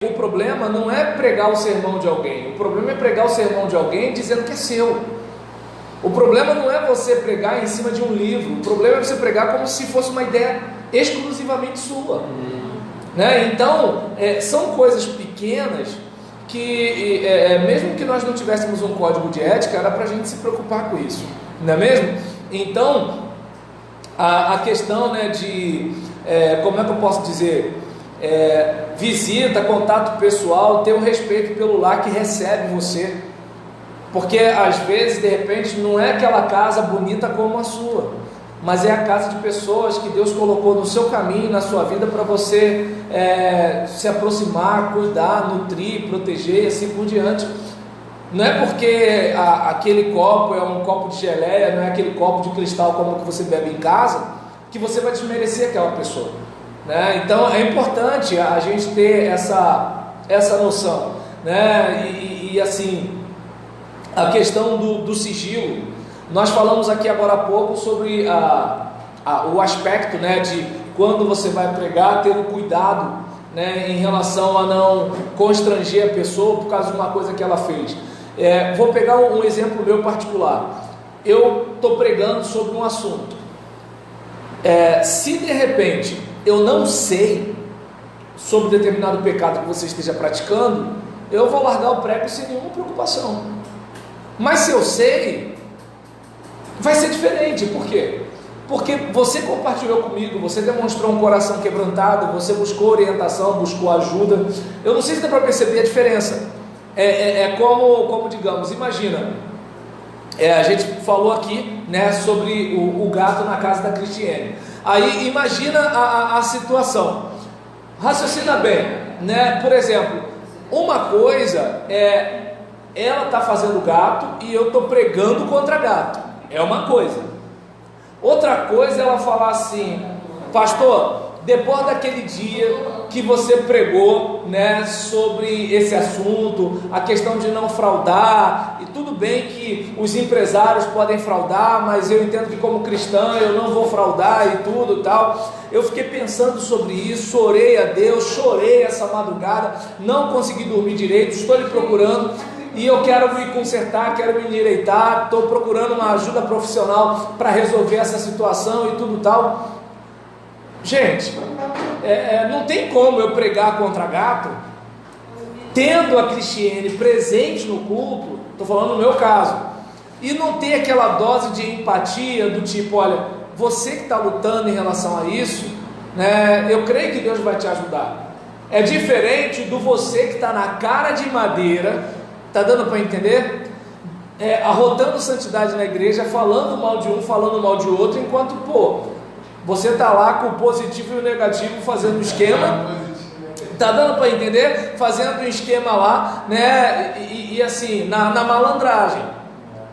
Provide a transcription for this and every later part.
O problema não é pregar o sermão de alguém, o problema é pregar o sermão de alguém dizendo que é seu. O problema não é você pregar em cima de um livro, o problema é você pregar como se fosse uma ideia exclusivamente sua. Né? Então, são coisas pequenas que, mesmo que nós não tivéssemos um código de ética, era para a gente se preocupar com isso, não é mesmo? Então, a questão, né, de, como é que eu posso dizer, visita, contato pessoal, ter um respeito pelo lar que recebe você, porque às vezes, de repente, não é aquela casa bonita como a sua, mas é a casa de pessoas que Deus colocou no seu caminho, na sua vida, para você se aproximar, cuidar, nutrir, proteger e assim por diante. Não é porque aquele copo é um copo de geleia, não é aquele copo de cristal como o que você bebe em casa, que você vai desmerecer aquela pessoa, né? Então é importante a gente ter essa noção, né? E assim, a questão do sigilo, nós falamos aqui agora há pouco sobre o aspecto, né, de quando você vai pregar, ter um cuidado, né, em relação a não constranger a pessoa por causa de uma coisa que ela fez. Vou pegar um exemplo meu particular. Eu estou pregando sobre um assunto. Se de repente eu não sei sobre determinado pecado que você esteja praticando, eu vou largar o prego sem nenhuma preocupação. Mas se eu sei, vai ser diferente. Por quê? Porque você compartilhou comigo, você demonstrou um coração quebrantado, você buscou orientação, buscou ajuda. Eu não sei se dá para perceber a diferença. Como digamos, imagina, a gente falou aqui, né, sobre o gato na casa da Cristiane. Aí imagina a situação, raciocina bem, né? Por exemplo, uma coisa ela está fazendo gato e eu estou pregando contra gato, é uma coisa. Outra coisa é ela falar assim: pastor, depois daquele dia que você pregou, né, sobre esse assunto, a questão de não fraudar, e tudo bem que os empresários podem fraudar, mas eu entendo que como cristão eu não vou fraudar e tudo tal. Eu fiquei pensando sobre isso, orei a Deus, chorei essa madrugada, não consegui dormir direito, estou lhe procurando, e eu quero me consertar, quero me endireitar, estou procurando uma ajuda profissional para resolver essa situação e tudo tal. Gente, não tem como eu pregar contra gato tendo a Cristiane presente no culto, estou falando no meu caso, e não ter aquela dose de empatia do tipo: olha, você que está lutando em relação a isso, né, eu creio que Deus vai te ajudar. É diferente do você que está na cara de madeira, está dando para entender? Arrotando santidade na igreja, falando mal de um, falando mal de outro, enquanto, você está lá com o positivo e o negativo fazendo um esquema, está dando para entender? Fazendo um esquema lá, né? E assim, na malandragem.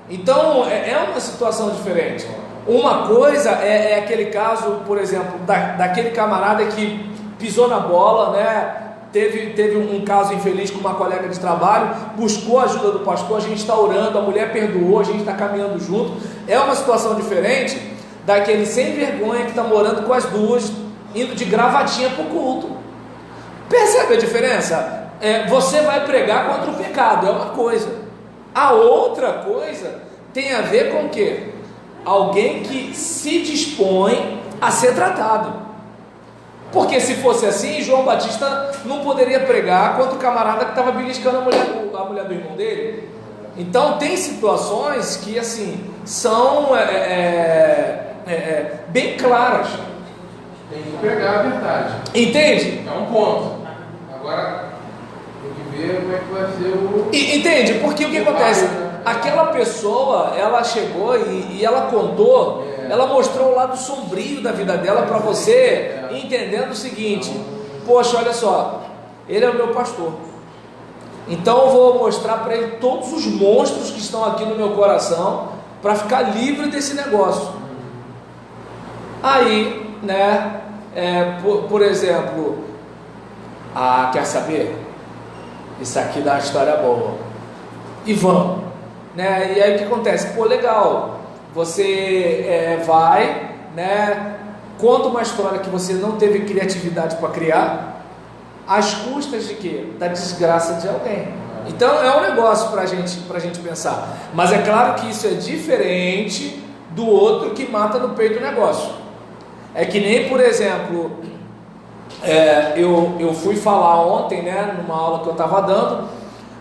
Então, é uma situação diferente. Uma coisa é aquele caso, por exemplo, daquele camarada que pisou na bola, né? Teve um caso infeliz com uma colega de trabalho, buscou a ajuda do pastor, a gente está orando, a mulher perdoou, a gente está caminhando junto. É uma situação diferente daquele sem vergonha que está morando com as duas, indo de gravatinha para o culto. Percebe a diferença? Você vai pregar contra o pecado, é uma coisa. A outra coisa tem a ver com o quê? Alguém que se dispõe a ser tratado. Porque se fosse assim, João Batista não poderia pregar contra o camarada que estava beliscando a mulher do irmão dele. Então tem situações que assim são bem claras. Tem que pregar a verdade. Entende? É um ponto. Agora tem que ver como é que vai ser o... Entende? Porque o que acontece? Aquela pessoa, ela chegou e ela contou, ela mostrou o lado sombrio da vida dela para você, entendendo o seguinte: poxa, olha só, ele é o meu pastor, então eu vou mostrar para ele todos os monstros que estão aqui no meu coração, para ficar livre desse negócio. Aí, né, por exemplo, quer saber? Isso aqui dá uma história boa, e vamos, né? E aí o que acontece? Legal, você vai, né, conta uma história que você não teve criatividade para criar, às custas de quê? Da desgraça de alguém. Então é um negócio para a gente pensar. Mas é claro que isso é diferente do outro que mata no peito o negócio. É que nem, por exemplo, eu fui falar ontem, né, numa aula que eu estava dando,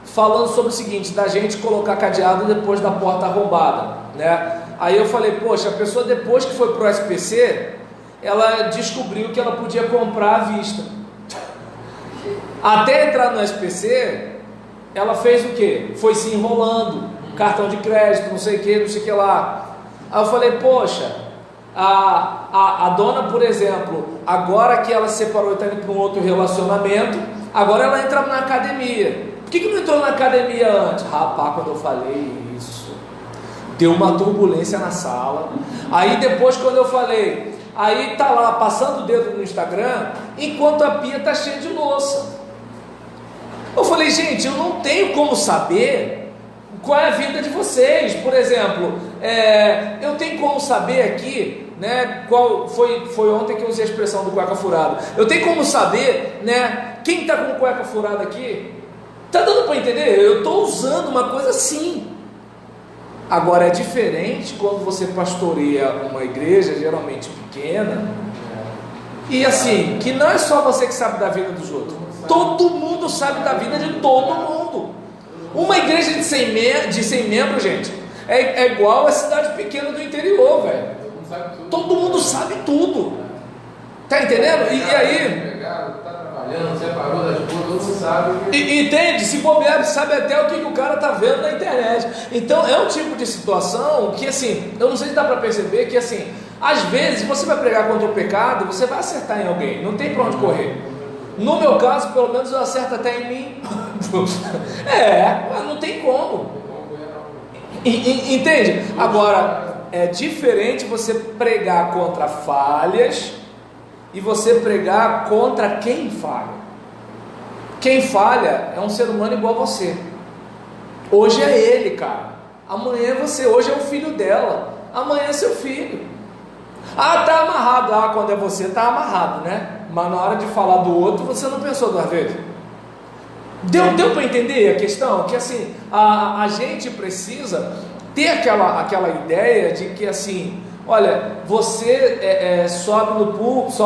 falando sobre o seguinte, da gente colocar cadeado depois da porta arrombada, né? Aí eu falei, poxa, a pessoa depois que foi pro SPC, ela descobriu que ela podia comprar à vista. Até entrar no SPC, ela fez o quê? Foi se enrolando, cartão de crédito, não sei o que lá. Aí eu falei, poxa, a dona, por exemplo, agora que ela se separou e está indo para um outro relacionamento, agora ela entra na academia. Por que não entrou na academia antes? Rapaz, quando eu falei isso, deu uma turbulência na sala. Aí depois, quando eu falei, aí tá lá passando o dedo no Instagram, enquanto a pia tá cheia de louça. Eu falei, gente, eu não tenho como saber qual é a vida de vocês. Por exemplo, eu tenho como saber aqui, né, qual foi ontem que eu usei a expressão do cueca furada. Eu tenho como saber, né, quem está com cueca furada aqui. Tá dando para entender? Eu estou usando uma coisa assim. Agora é diferente quando você pastoreia uma igreja, geralmente pequena, e assim, que não é só você que sabe da vida dos outros. Todo mundo sabe da vida de todo mundo. Uma igreja de 100 membros, gente, é igual a cidade pequena do interior, velho. Todo mundo sabe tudo. Tá entendendo? E aí... separou das coisas, todo mundo sabe. Entende? Se bobear, sabe até o que o cara tá vendo na internet. Então é um tipo de situação que, assim, eu não sei se dá para perceber que, assim, às vezes você vai pregar contra o pecado, você vai acertar em alguém, não tem para onde correr. No meu caso, pelo menos eu acerto até em mim. Não tem como. Entende? Agora, é diferente você pregar contra falhas e você pregar contra quem falha. Quem falha é um ser humano igual a você. Hoje é ele, cara. Amanhã é você. Hoje é o filho dela. Amanhã é seu filho. Tá amarrado. Quando é você, tá amarrado, né? Mas na hora de falar do outro, você não pensou duas vezes. Deu para entender a questão? Que assim, a gente precisa ter aquela ideia de que assim, olha, você sobe no púlpito,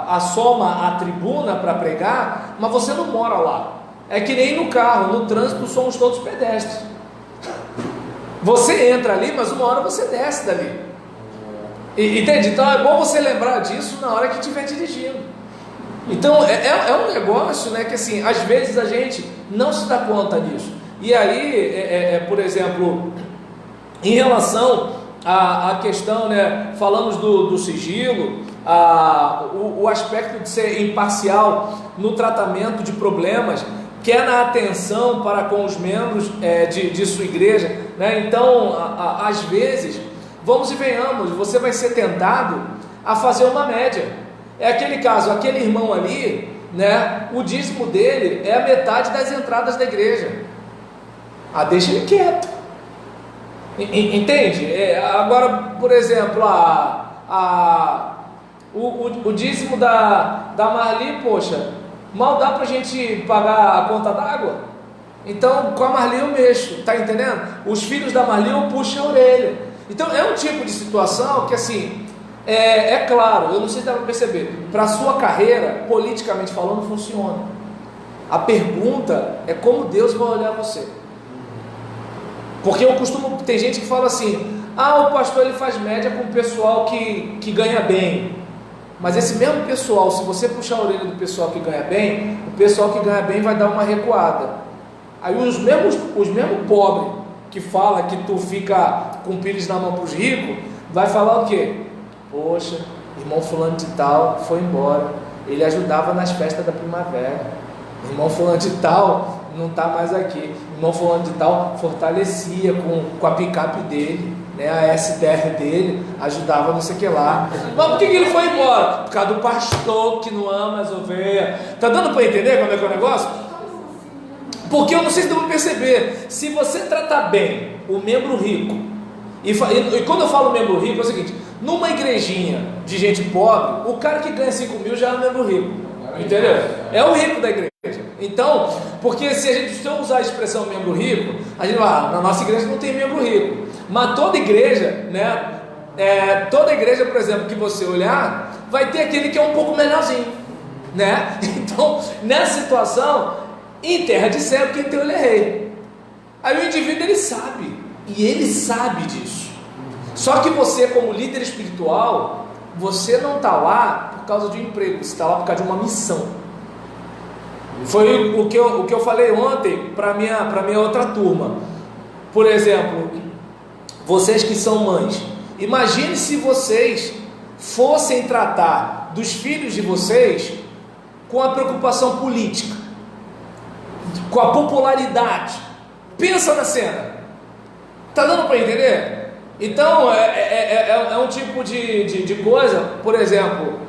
assoma a tribuna para pregar, mas você não mora lá. É que nem no carro, no trânsito somos todos pedestres. Você entra ali, mas uma hora você desce dali. Entende? Então é bom você lembrar disso na hora que estiver dirigindo. Então é um negócio, né, que assim, às vezes a gente não se dá conta disso. E aí, por exemplo, em relação à questão, né, falamos do sigilo, o aspecto de ser imparcial no tratamento de problemas, quer na atenção para com os membros de sua igreja, né? Então, às vezes, vamos e venhamos, você vai ser tentado a fazer uma média. É aquele caso, aquele irmão ali, né, o dízimo dele é a metade das entradas da igreja. Deixa ele quieto. Entende? Agora, por exemplo, o dízimo da Marli, poxa, mal dá pra gente pagar a conta d'água. Então, com a Marli eu mexo, tá entendendo? Os filhos da Marli eu puxo a orelha. Então, é um tipo de situação que, assim, é claro, eu não sei se dá para perceber, para a sua carreira, politicamente falando, funciona. A pergunta é como Deus vai olhar você. Porque tem gente que fala assim, o pastor ele faz média com o pessoal que ganha bem. Mas esse mesmo pessoal, se você puxar a orelha do pessoal que ganha bem, o pessoal que ganha bem vai dar uma recuada. Aí os mesmos pobres que fala que tu fica com pires na mão para os ricos, vai falar o quê? Poxa, irmão fulano de tal foi embora, ele ajudava nas festas da primavera, irmão fulano de tal não está mais aqui, irmão fulano de tal fortalecia com a picape dele, né, a SDR dele, ajudava não sei o que lá. Mas por que ele foi embora? Por causa do pastor que não ama as ovelhas. Tá dando para entender como é que é o negócio? Porque eu não sei se deu para perceber, se você tratar bem o membro rico, e quando eu falo membro rico é o seguinte, numa igrejinha de gente pobre, o cara que ganha 5 mil já é um membro rico. Entendeu? É o rico da igreja. Então, porque se eu usar a expressão membro rico, a gente vai, na nossa igreja não tem membro rico. Mas toda igreja, né? Toda igreja, por exemplo, que você olhar, vai ter aquele que é um pouco melhorzinho, né? Então, nessa situação, em terra de cego, quem tem olho é rei. Aí o indivíduo, ele sabe, e ele sabe disso. Só que você, como líder espiritual, você não está lá por causa de um emprego, você está lá por causa de uma missão. Foi o que eu falei ontem para minha outra turma. Por exemplo, vocês que são mães, imagine se vocês fossem tratar dos filhos de vocês com a preocupação política, com a popularidade. Pensa na cena. Tá dando para entender? Então é um tipo de coisa. Por exemplo,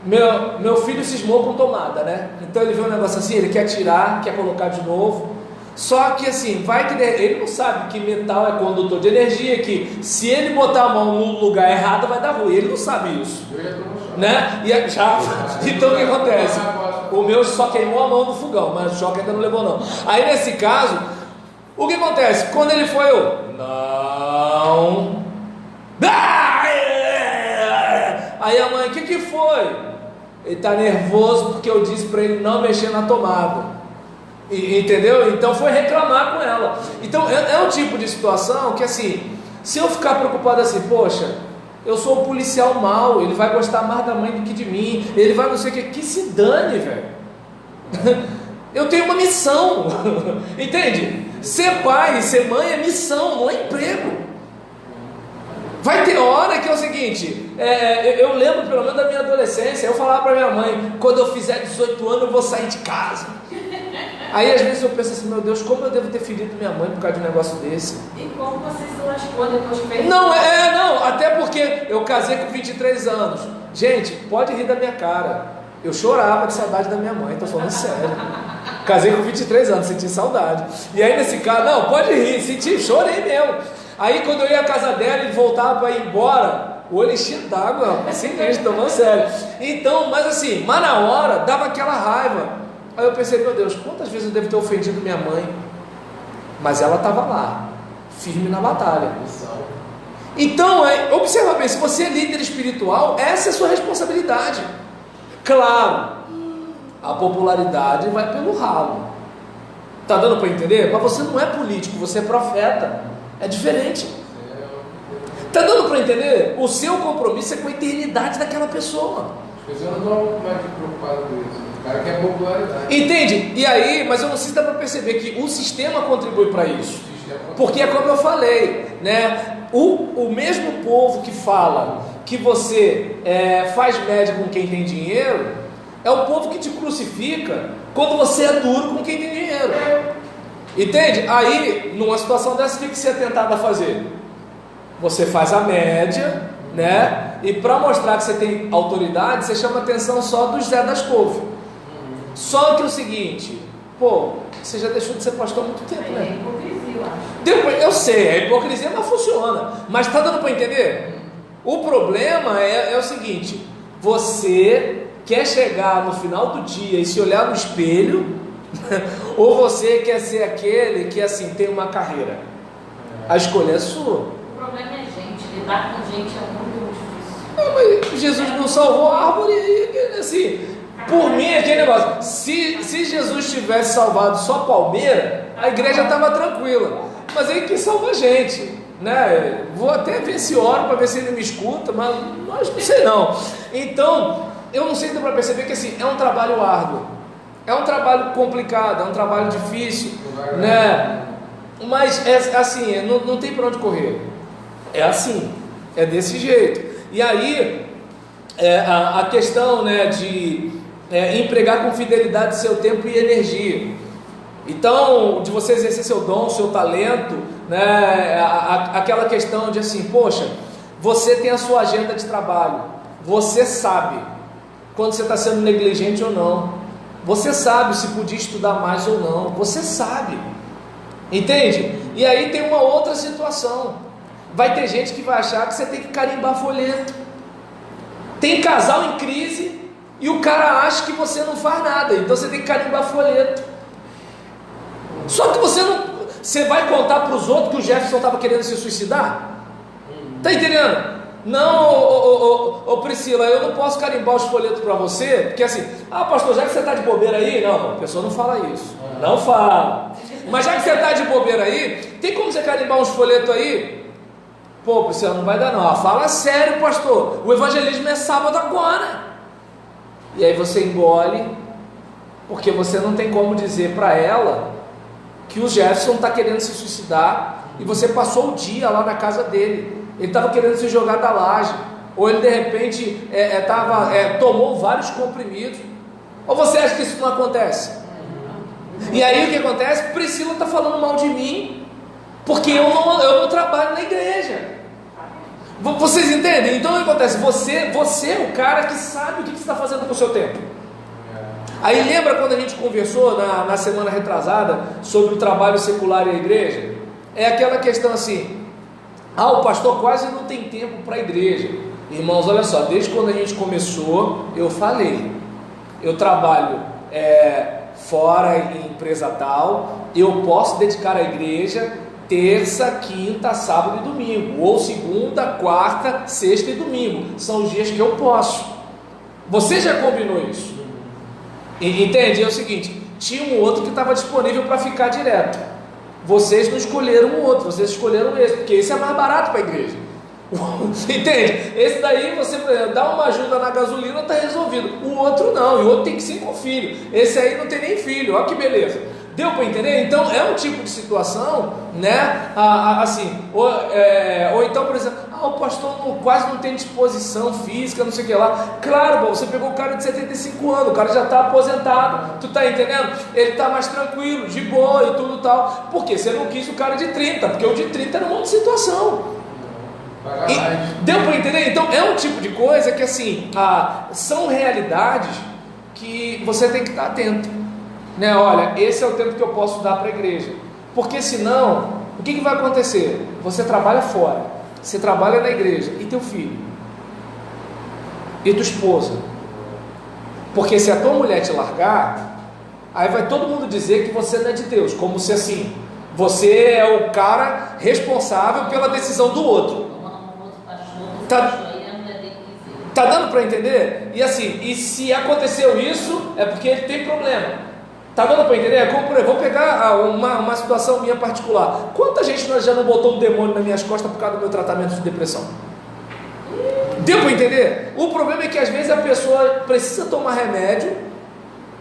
meu filho cismou com tomada, né? Então ele vê um negócio assim, ele quer tirar, quer colocar de novo. Só que assim, vai que ele não sabe que metal é condutor de energia, que se ele botar a mão no lugar errado vai dar ruim. Ele não sabe isso, né? E então o que acontece? O meu só queimou a mão no fogão, mas o choque ainda não levou não. Aí nesse caso, o que acontece? Quando ele foi, não. Aí a mãe, o que foi? Ele está nervoso porque eu disse para ele não mexer na tomada. Entendeu? Então foi reclamar com ela. Então é um tipo de situação que assim, se eu ficar preocupado assim, poxa, eu sou um policial mau, ele vai gostar mais da mãe do que de mim, ele vai não sei o que se dane, velho. Eu tenho uma missão. Entende? Ser pai e ser mãe é missão, não é emprego. Vai ter hora que é o seguinte, eu lembro pelo menos da minha adolescência, eu falava para minha mãe, quando eu fizer 18 anos eu vou sair de casa. Aí às vezes eu penso assim, meu Deus, como eu devo ter ferido minha mãe por causa de um negócio desse? E como você se lascou depois que fez? Não, até porque eu casei com 23 anos. Gente, pode rir da minha cara. Eu chorava de saudade da minha mãe, tô falando sério. Casei com 23 anos, senti saudade. E aí nesse caso, não, pode rir, chorei mesmo. Aí quando eu ia à casa dela e voltava para ir embora, o olho enchia d'água, assim mesmo, tomando sério. Então, mas na hora, dava aquela raiva. Aí eu pensei, meu Deus, quantas vezes eu devo ter ofendido minha mãe? Mas ela estava lá, firme na batalha. Então, observa bem, se você é líder espiritual, essa é a sua responsabilidade. Claro, a popularidade vai pelo ralo. Tá dando para entender? Mas você não é político, você é profeta. É diferente. Tá dando para entender? O seu compromisso é com a eternidade daquela pessoa. Eu não estou mais preocupado com isso. O cara quer popularidade. Entende? E aí, mas eu não sei se dá para perceber que o sistema contribui para isso. Porque é como eu falei, né? O mesmo povo que fala que você faz média com quem tem dinheiro, é o povo que te crucifica quando você é duro com quem tem dinheiro. Entende? Aí, numa situação dessa, o que você é tentado a fazer? Você faz a média, né? E para mostrar que você tem autoridade, você chama a atenção só do Zé das Couve. Só que é o seguinte, você já deixou de ser pastor há muito tempo, né? É hipocrisia, eu acho. Eu sei, é hipocrisia, mas funciona. Mas está dando para entender? O problema é o seguinte, você quer chegar no final do dia e se olhar no espelho, ou você quer ser aquele que assim tem uma carreira? A escolha é sua. O problema é gente, lidar com gente é muito difícil. Não, mas Jesus não salvou a árvore e assim, por mim aquele negócio, se Jesus tivesse salvado só palmeira, a igreja estava tranquila, mas ele quis salvar a gente, né? Vou até ver se oro para ver se ele me escuta, mas não sei não. Então, eu não sei se dá para perceber que assim, é um trabalho árduo, é um trabalho complicado, é um trabalho difícil, né? Mas assim, não tem para onde correr. É assim, é desse jeito. E aí, a questão, né, de empregar com fidelidade seu tempo e energia. Então, de você exercer seu dom, seu talento, né, aquela questão de assim, poxa, você tem a sua agenda de trabalho, você sabe quando você está sendo negligente ou não, você sabe se podia estudar mais ou não, você sabe, entende? E aí tem uma outra situação, vai ter gente que vai achar que você tem que carimbar folheto. Tem casal em crise e o cara acha que você não faz nada, então você tem que carimbar folheto. Só que você vai contar para os outros que o Jefferson estava querendo se suicidar? Tá entendendo? Não, Priscila, eu não posso carimbar os folhetos para você, porque assim, pastor, já que você está de bobeira aí, não, a pessoa não fala isso, não fala, mas já que você está de bobeira aí, tem como você carimbar uns folhetos aí? Pô, Priscila, não vai dar não, fala sério, pastor, o evangelismo é sábado agora, e aí você engole, porque você não tem como dizer para ela que o Jefferson está querendo se suicidar, e você passou o dia lá na casa dele, ele estava querendo se jogar da laje, ou ele de repente tomou vários comprimidos, ou você acha que isso não acontece? E aí o que acontece? Priscila está falando mal de mim, porque eu não trabalho na igreja. Vocês entendem? Então o que acontece? Você é o cara que sabe o que você está fazendo com o seu tempo. Aí lembra quando a gente conversou na semana retrasada sobre o trabalho secular e a igreja? É aquela questão assim, o pastor quase não tem tempo para a igreja. Irmãos, olha só, desde quando a gente começou, eu falei, eu trabalho fora em empresa tal, eu posso dedicar à igreja terça, quinta, sábado e domingo, ou segunda, quarta, sexta e domingo, são os dias que eu posso. Você já combinou isso? Entende? É o seguinte, tinha um outro que estava disponível para ficar direto, vocês não escolheram o outro, vocês escolheram esse, porque esse é mais barato para a igreja. Entende? Esse daí você, por exemplo, dá uma ajuda na gasolina, está resolvido. O outro não, e o outro tem 5 filhos, esse aí não tem nem filho, olha que beleza. Deu para entender? Então é um tipo de situação, né? Assim, ou então, por exemplo, o pastor quase não tem disposição física, não sei o que lá. Claro, você pegou o cara de 75 anos, o cara já está aposentado, tu está entendendo? Ele está mais tranquilo, de boa e tudo tal. Por quê? Você não quis o cara de 30, porque o de 30 era uma outra situação. Deu para entender? Então é um tipo de coisa que assim, são realidades que você tem que estar atento, né? Olha, esse é o tempo que eu posso dar para a igreja, porque senão, o que vai acontecer? Você trabalha fora, você trabalha na igreja, e teu filho? E tua esposa? Porque se a tua mulher te largar, aí vai todo mundo dizer que você não é de Deus, como se assim, você é o cara responsável pela decisão do outro. Tá dando para entender? E assim, e se aconteceu isso, é porque ele tem problema. Tá dando para entender? É como, por exemplo, vou pegar uma situação minha particular. Quanta gente já não botou um demônio nas minhas costas por causa do meu tratamento de depressão? Deu para entender? O problema é que às vezes a pessoa precisa tomar remédio,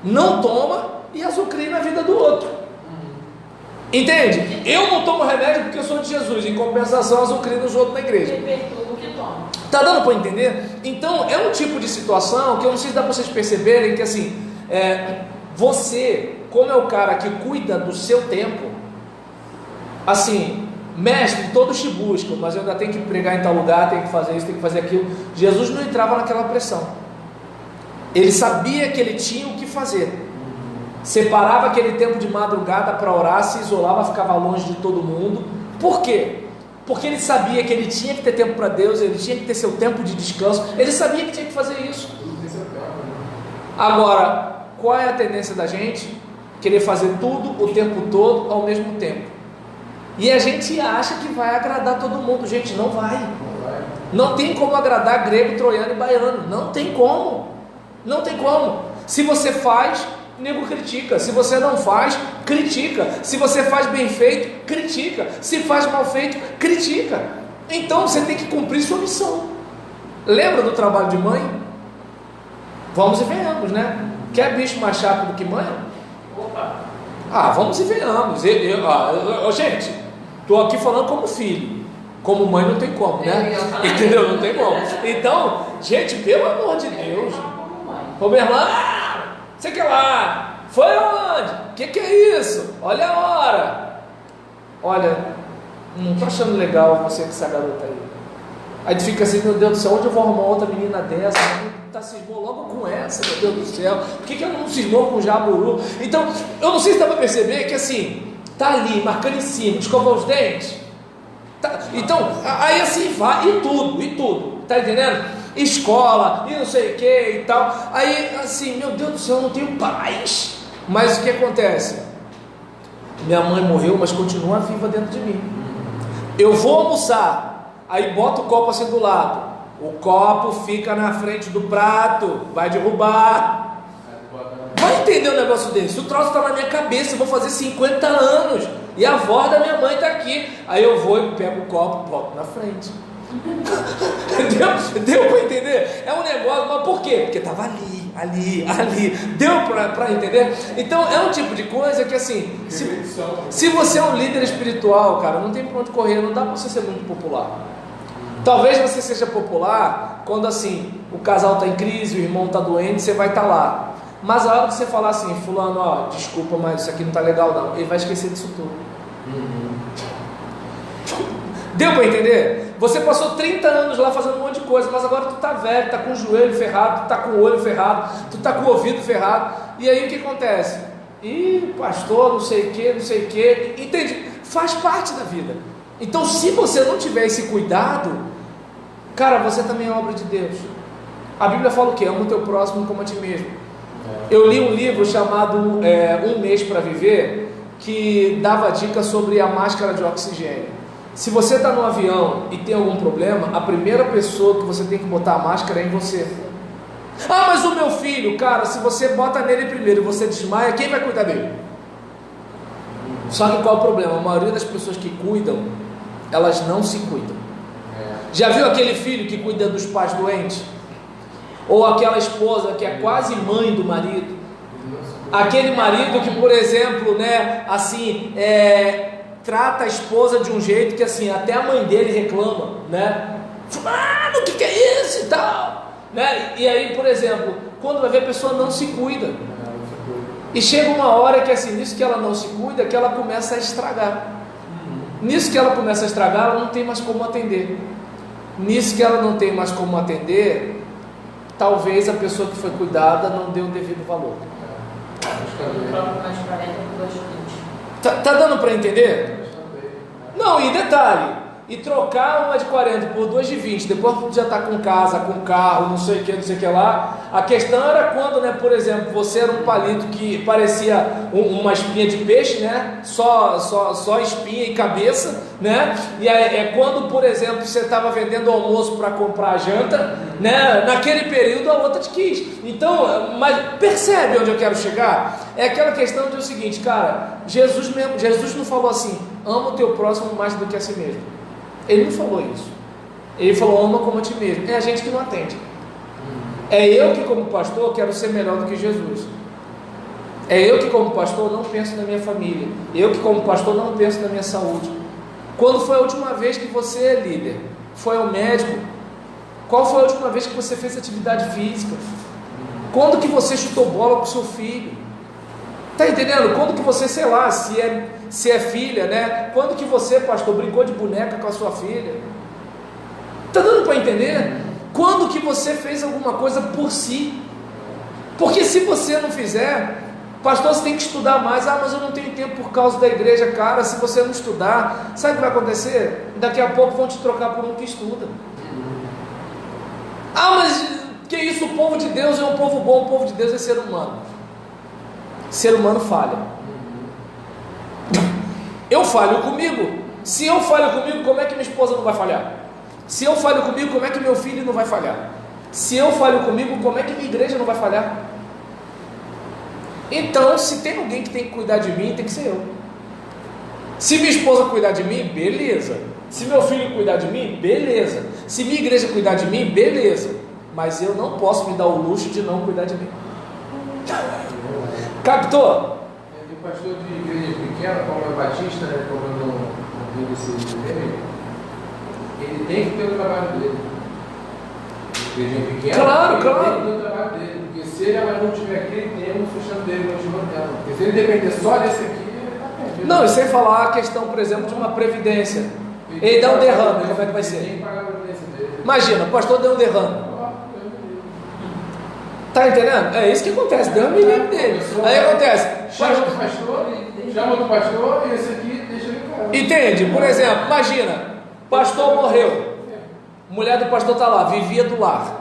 não toma e azucrina a vida do outro. Entende? Eu não tomo remédio porque eu sou de Jesus, em compensação azucrino os outros na igreja. Tá dando para entender? Então é um tipo de situação que eu não sei se dá para vocês perceberem que assim, você, como é o cara que cuida do seu tempo, assim, mestre, todos te buscam, mas eu ainda tenho que pregar em tal lugar, tenho que fazer isso, tenho que fazer aquilo. Jesus não entrava naquela pressão, ele sabia que ele tinha o que fazer, separava aquele tempo de madrugada para orar, se isolava, ficava longe de todo mundo. Por quê? Porque ele sabia que ele tinha que ter tempo para Deus, ele tinha que ter seu tempo de descanso, ele sabia que tinha que fazer isso. Agora, qual é a tendência da gente? Querer fazer tudo o tempo todo ao mesmo tempo. E a gente acha que vai agradar todo mundo. Gente, não vai. Não tem como agradar grego, troiano e baiano. Não tem como. Não tem como. Se você faz, nego critica. Se você não faz, critica. Se você faz bem feito, critica. Se faz mal feito, critica. Então você tem que cumprir sua missão. Lembra do trabalho de mãe? Vamos e venhamos, né? Quer bicho mais chato do que mãe? Opa! Vamos e venhamos. Gente, estou aqui falando como filho. Como mãe não tem como, né? Entendeu? Não tem como. Então, gente, pelo amor de Deus. Ô minha irmã, você quer lá? Foi aonde? Que é isso? Olha a hora. Olha, não estou achando legal você com essa garota aí. Aí tu fica assim, meu Deus do céu, onde eu vou arrumar outra menina dessa? Cismou logo com essa, meu Deus do céu. Por que eu não cismou com o jaburu? Então, eu não sei se dá para perceber que assim, tá ali, marcando em cima, escovou os dentes. Tá, então, aí assim vai, e tudo, tá entendendo? escola e não sei o que e tal. Aí assim, meu Deus do céu, eu não tenho paz. Mas o que acontece? Minha mãe morreu, mas continua viva dentro de mim. Eu vou almoçar, aí boto o copo assim do lado, o copo fica na frente do prato, vai derrubar. Vai entender um negócio desse? O troço está na minha cabeça, eu vou fazer 50 anos e a avó da minha mãe está aqui. Aí eu vou e pego o copo e boto na frente. Deu para entender? É um negócio, mas por quê? Porque estava ali. Deu para entender? Então é um tipo de coisa que assim, se você é um líder espiritual, cara, não tem para onde correr, não dá para você ser muito popular. Talvez você seja popular quando assim, o casal está em crise, o irmão está doente, você vai estar lá. Mas a hora que você falar assim, fulano, ó, desculpa, mas isso aqui não está legal não, ele vai esquecer disso tudo. Deu para entender? Você passou 30 anos lá fazendo um monte de coisa, mas agora tu tá velho, tá com o joelho ferrado, tu tá com o olho ferrado, tu tá com o ouvido ferrado. E aí o que acontece? Ih, pastor, não sei o que, entende? Faz parte da vida. Então se você não tiver esse cuidado, cara, você também é obra de Deus. A Bíblia fala o quê? Ama o teu próximo como a ti mesmo. Eu li um livro chamado Um Mês para Viver, que dava dicas sobre a máscara de oxigênio. Se você está no avião e tem algum problema, a primeira pessoa que você tem que botar a máscara é em você. Ah, mas o meu filho, cara, se você bota nele primeiro e você desmaia, quem vai cuidar dele? Só que qual é o problema? A maioria das pessoas que cuidam, elas não se cuidam. Já viu aquele filho que cuida dos pais doentes? Ou aquela esposa que é quase mãe do marido? Aquele marido que, por exemplo, né, assim, trata a esposa de um jeito que assim, até a mãe dele reclama, né? Fulano, o que é isso e tal, né? E aí, por exemplo, quando vai ver, a pessoa não se cuida. E chega uma hora que assim, nisso que ela não se cuida, que ela começa a estragar. Nisso que ela começa a estragar, ela não tem mais como atender. Nisso que ela não tem mais como atender, talvez a pessoa que foi cuidada não deu o devido valor. Tá dando para entender? Não, e detalhe, e trocar uma de 40 por 2 de 20, depois que já está com casa, com carro, não sei o que lá. A questão era quando, né, por exemplo, você era um palito que parecia uma espinha de peixe, né, só espinha e cabeça, né, e aí, é quando, por exemplo, você estava vendendo almoço para comprar a janta, né, naquele período a outra te quis. Então, mas percebe onde eu quero chegar? É aquela questão de o seguinte, cara, Jesus não falou assim, ama o teu próximo mais do que a si mesmo. Ele não falou isso. Ele falou, ama como a ti mesmo. É a gente que não atende. É eu que, como pastor, quero ser melhor do que Jesus. É eu que, como pastor, não penso na minha família. Eu que, como pastor, não penso na minha saúde. Quando foi a última vez que você é líder? Foi ao médico? Qual foi a última vez que você fez atividade física? Quando que você chutou bola com seu filho? Está entendendo? Quando que você, sei lá, se é filha, né? Quando que você, pastor, brincou de boneca com a sua filha? Está dando para entender? Quando que você fez alguma coisa por si? Porque se você não fizer, pastor, você tem que estudar mais. Ah, mas eu não tenho tempo por causa da igreja. Cara, se você não estudar, sabe o que vai acontecer? Daqui a pouco vão te trocar por um que estuda. Ah, mas que isso? O povo de Deus é um povo bom. O povo de Deus é ser humano. Ser humano falha. Eu falho comigo. Se eu falho comigo, como é que minha esposa não vai falhar? Se eu falho comigo, como é que meu filho não vai falhar? Se eu falho comigo, como é que minha igreja não vai falhar? Então, se tem alguém que tem que cuidar de mim, tem que ser eu. Se minha esposa cuidar de mim, beleza. Se meu filho cuidar de mim, beleza. Se minha igreja cuidar de mim, beleza. Mas eu não posso me dar o luxo de não cuidar de mim. Captou? O pastor de igreja pequena, como é Batista, né, como eu não vi esse meme, ele tem que ter o trabalho dele. Igreja pequena, claro. Tem que ter o trabalho dele. Porque se ele não tiver aqui, ele tem um sustento dele, continua tendo. Porque se ele depender só desse aqui, ele está perdido. Não, e sem falar a questão, por exemplo, de uma previdência. Ele dá um derrame, como é que vai ser? Tem que pagar a previdência dele. Imagina, o pastor deu um derrame. Tá entendendo? É isso que acontece, deu um milhão dele. Aí acontece. Chama do pastor e esse aqui deixa ele em casa. Entende? Por exemplo, imagina, pastor morreu. mulher do pastor está lá, vivia do lar.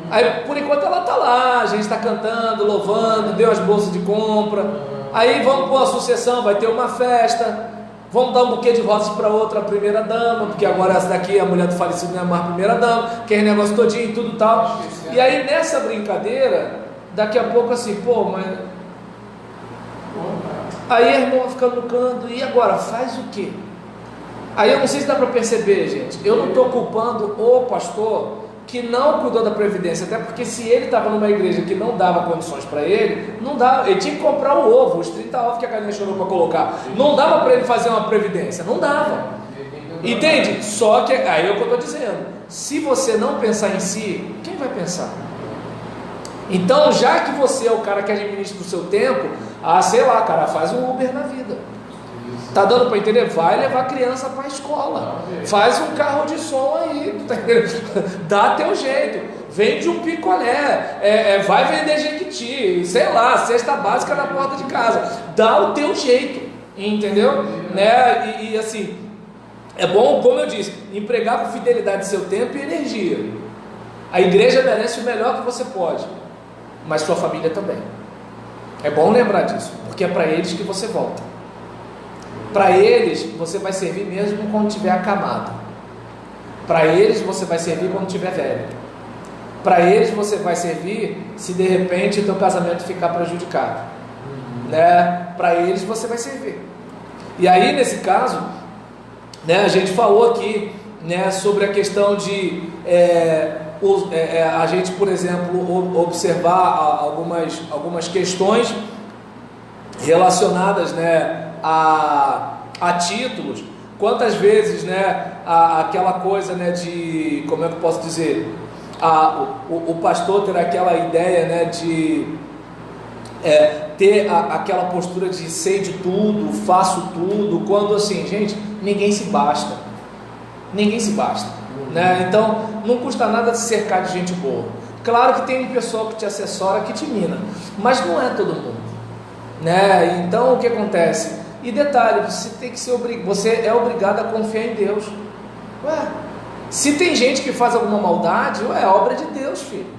Aí por enquanto ela está lá, a gente está cantando, louvando, deu as bolsas de compra. Aí vamos para a sucessão, vai ter uma festa, vamos dar um buquê de rosas para outra primeira dama, porque agora essa daqui, a mulher do falecido, não é mais primeira dama, aquele negócio todinho e tudo tal. E aí nessa brincadeira, daqui a pouco assim, pô, mas... Aí a irmã fica no canto, e agora? Faz o quê? Aí eu não sei se dá para perceber, gente, eu não estou culpando o pastor que não cuidou da previdência, até porque se ele estava numa igreja que não dava condições para ele, não dava, ele tinha que comprar o ovo, os 30 ovos que a galinha chorou para colocar, não dava para ele fazer uma previdência, não dava, entende? Só que, aí é o que eu estou dizendo, se você não pensar em si, quem vai pensar? Então, já que você é o cara que administra o seu tempo, sei lá, cara, faz um Uber na vida. Tá dando para entender? Vai levar a criança para a escola. Faz um carro de som aí, tá entendendo? Dá teu jeito. Vende um picolé, vai vender jequiti, sei lá, cesta básica na porta de casa. Dá o teu jeito, entendeu? Né? E assim, é bom, como eu disse, empregar com fidelidade seu tempo e energia. A igreja merece o melhor que você pode, mas sua família também. É bom lembrar disso, porque é para eles que você volta. Para eles você vai servir mesmo quando tiver acamado. Para eles você vai servir quando tiver velho. Para eles você vai servir se de repente o teu casamento ficar prejudicado, né? Para eles você vai servir. E aí nesse caso, né, a gente falou aqui, né, sobre a questão de a gente, por exemplo, observar algumas questões relacionadas, né, a títulos. Quantas vezes, né, aquela coisa, né, de, como é que eu posso dizer, o pastor ter aquela ideia, né, de ter aquela postura de sei de tudo, faço tudo, quando assim, gente, ninguém se basta, né? Então não custa nada se cercar de gente boa. Claro que tem um pessoal que te assessora, que te mina, mas não é todo mundo, né? Então o que acontece? E detalhe, você é obrigado a confiar em Deus. Ué, se tem gente que faz alguma maldade, é obra de Deus, filho.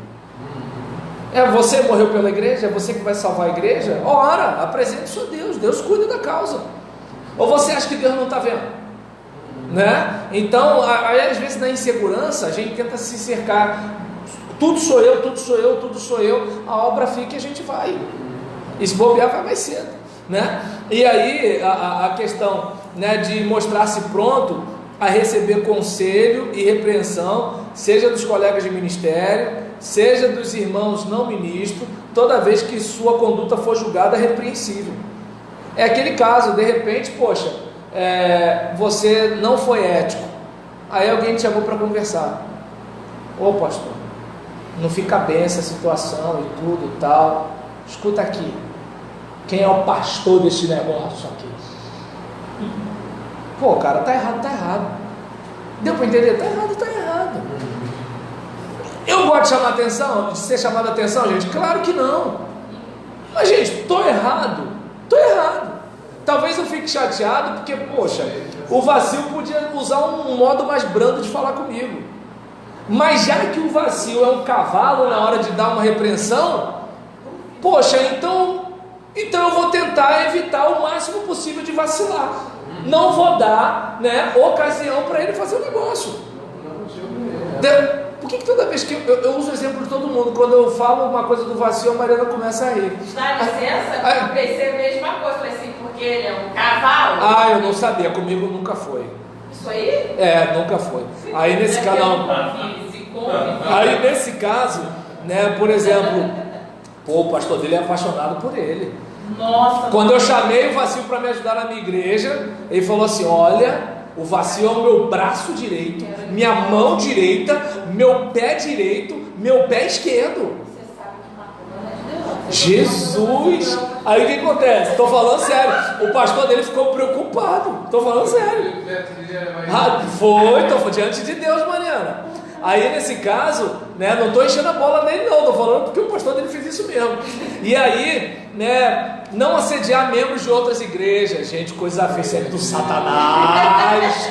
Você morreu pela igreja, é você que vai salvar a igreja? Ora, apresente o seu Deus, Deus cuida da causa. Ou você acha que Deus não está vendo? Né? Então, aí, às vezes na insegurança, a gente tenta se cercar, tudo sou eu, a obra fica e a gente vai. E se bobear, vai mais cedo. Né? E aí a questão, né, de mostrar-se pronto a receber conselho e repreensão, seja dos colegas de ministério, seja dos irmãos não ministros, toda vez que sua conduta for julgada repreensível. É aquele caso, de repente, poxa, você não foi ético, aí alguém te chamou para conversar. Ô pastor, não fica bem essa situação e tudo e tal, escuta aqui, quem é o pastor desse negócio aqui? Pô, cara, tá errado. Deu para entender? Tá errado. Eu gosto de chamar atenção, de ser chamado a atenção, gente? Claro que não. Mas, gente, tô errado. Talvez eu fique chateado porque, poxa, o vazio podia usar um modo mais brando de falar comigo. Mas já que o vazio é um cavalo na hora de dar uma repreensão, poxa, então eu vou tentar evitar o máximo possível de vacilar. Não vou dar, né, ocasião para ele fazer o negócio. Por que toda vez que eu uso o exemplo de todo mundo, quando eu falo uma coisa do vacilo, a Mariana começa a rir? Dá licença, eu pensei a mesma coisa, falei assim, porque ele é um cavalo. Eu não sabia, comigo nunca foi. Isso aí? Nunca foi. Aí nesse caso, aí nesse caso, né, por exemplo, o pastor dele é apaixonado por ele. Nossa. Quando eu chamei o Vacil para me ajudar na minha igreja, ele falou assim: olha, o Vacil é o meu braço direito, minha mão direita, meu pé direito, meu pé esquerdo. Você sabe que matou, né? Jesus! Aí o que acontece? Estou falando sério. O pastor dele ficou preocupado. Estou falando sério. Estou diante de Deus, Mariana. Aí nesse caso, né, não estou enchendo a bola nele não, estou falando porque o pastor dele fez isso mesmo. E aí, né, não assediar membros de outras igrejas, gente, coisa feia, isso é do Satanás.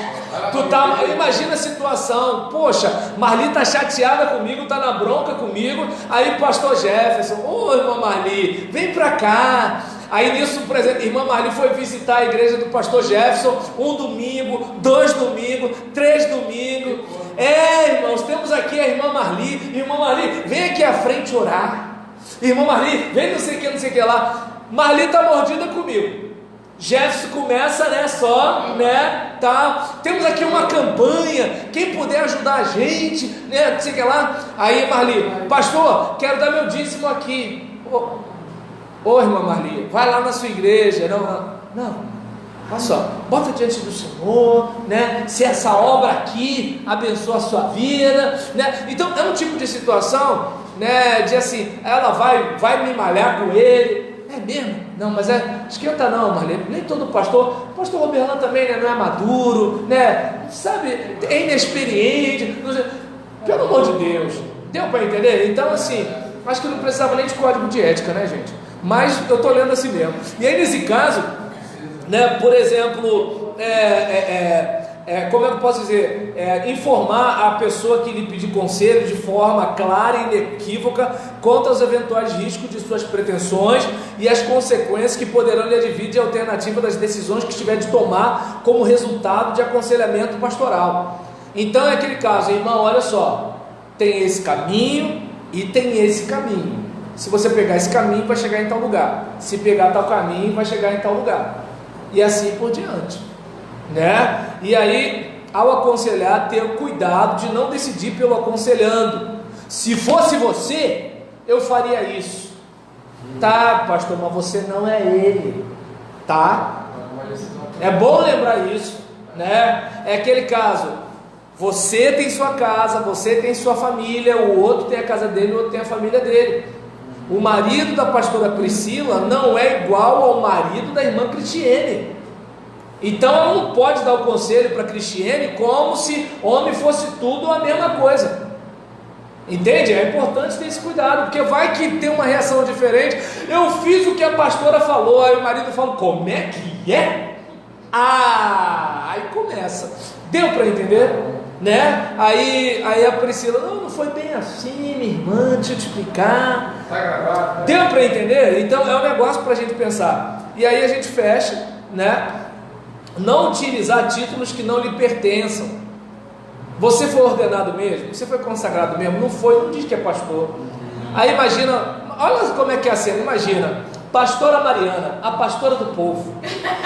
Imagina a situação, poxa, Marli tá chateada comigo, tá na bronca comigo, aí o pastor Jefferson, ô irmã Marli, vem pra cá. Aí nisso, por exemplo, irmã Marli foi visitar a igreja do pastor Jefferson, 1 domingo, 2 domingos, 3 domingos. Irmãos, temos aqui a irmã Marli. Irmã Marli, vem aqui à frente orar. Irmã Marli, vem não sei o que lá. Marli tá mordida comigo. Jefferson começa, tá. Temos aqui uma campanha, quem puder ajudar a gente, não sei o que lá. Aí Marli, pastor, quero dar meu dízimo aqui. Ô irmã Marli, vai lá na sua igreja. Não, olha só, bota diante do Senhor, se essa obra aqui abençoa a sua vida, então é um tipo de situação, de assim, ela vai me malhar com ele. É mesmo? Não, mas esquenta não, Marli, nem todo pastor Roberlan também, não é maduro, sabe, é inexperiente, pelo amor de Deus, deu para entender? Então assim, acho que não precisava nem de código de ética, gente, mas eu estou lendo assim mesmo. E aí nesse caso, por exemplo, como é que eu posso dizer, informar a pessoa que lhe pedir conselho de forma clara e inequívoca quanto aos eventuais riscos de suas pretensões e as consequências que poderão lhe advir de alternativa das decisões que estiver de tomar como resultado de aconselhamento pastoral. Então é aquele caso, irmão, olha só, tem esse caminho e tem esse caminho. Se você pegar esse caminho, vai chegar em tal lugar. Se pegar tal caminho, vai chegar em tal lugar. E assim por diante, E aí, ao aconselhar, ter cuidado de não decidir pelo aconselhando. Se fosse você, eu faria isso. Tá, pastor, mas você não é ele. Tá? É bom lembrar isso, É aquele caso. Você tem sua casa, você tem sua família, o outro tem a casa dele, o outro tem a família dele. O marido da pastora Priscila não é igual ao marido da irmã Cristiane. Então ela não pode dar o conselho para Cristiane como se homem fosse tudo a mesma coisa. Entende? É importante ter esse cuidado, porque vai que tem uma reação diferente. Eu fiz o que a pastora falou, aí o marido fala, como é que é? Aí começa. Deu para entender? Aí a Priscila, não foi bem assim, minha irmã, deixa eu te explicar. Tá gravado, Deu para entender? Então é um negócio para a gente pensar. E aí a gente fecha, não utilizar títulos que não lhe pertençam. Você foi ordenado mesmo? Você foi consagrado mesmo? Não foi, não diz que é pastor. Aí imagina, olha como é que é a cena, imagina, pastora Mariana, a pastora do povo.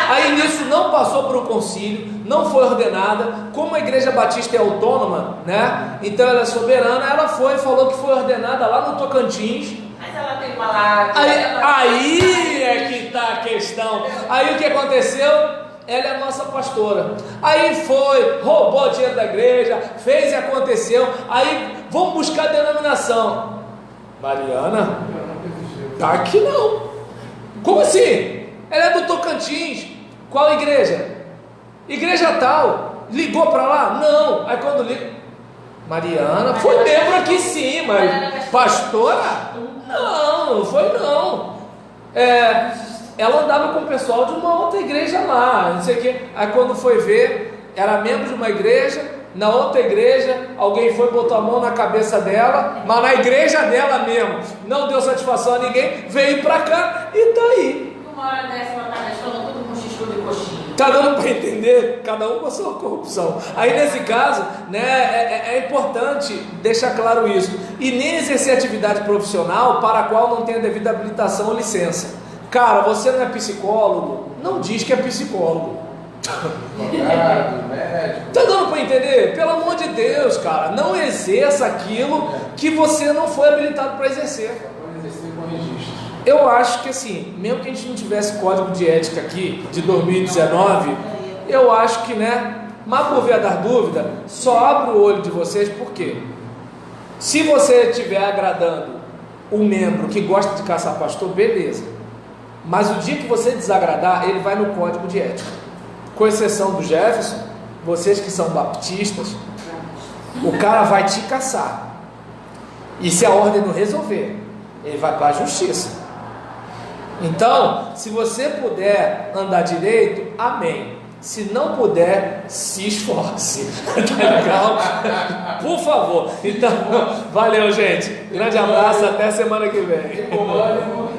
Aí nisso não passou por um concílio, não foi ordenada, como a igreja batista é autônoma, então ela é soberana, ela foi e falou que foi ordenada lá no Tocantins. Mas ela tem uma lá. Aí é que está a questão. Aí o que aconteceu? Ela é a nossa pastora. Aí foi, roubou o dinheiro da igreja, fez e aconteceu. Aí vamos buscar a denominação. Mariana, tá aqui não. Como assim? Ela é do Tocantins. Qual igreja? Igreja tal. Ligou para lá? Não. Aí quando liga, Mariana, foi membro aqui sim, mas pastora? Não foi não. Ela andava com o pessoal de uma outra igreja lá, não sei o que. Aí quando foi ver, era membro de uma igreja, na outra igreja, alguém foi, botou a mão na cabeça dela, mas na igreja dela mesmo, não deu satisfação a ninguém, veio pra cá e tá aí. Uma hora dessa ela tá gastando tudo com xixi de coxinha. Tá dando para entender? Cada um com a sua corrupção. Aí nesse caso, é importante deixar claro isso. E nem exercer atividade profissional para a qual não tenha devida habilitação ou licença. Cara, você não é psicólogo? Não diz que é psicólogo. Advogado, médico. Tá dando para entender? Pelo amor de Deus, cara, não exerça aquilo que você não foi habilitado para exercer. Pode exercer com registro. Eu acho que assim, mesmo que a gente não tivesse código de ética aqui de 2019, eu acho que, mas por via das dúvidas, só abre o olho de vocês, por quê? Se você estiver agradando um membro que gosta de caçar pastor, beleza. Mas o dia que você desagradar, ele vai no código de ética. Com exceção do Jefferson, vocês que são baptistas, o cara vai te caçar. E se a ordem não resolver, ele vai para a justiça. Então, se você puder andar direito, amém. Se não puder, se esforce. Tá legal? Por favor. Então, valeu, gente. Grande abraço, até semana que vem. Ânimo.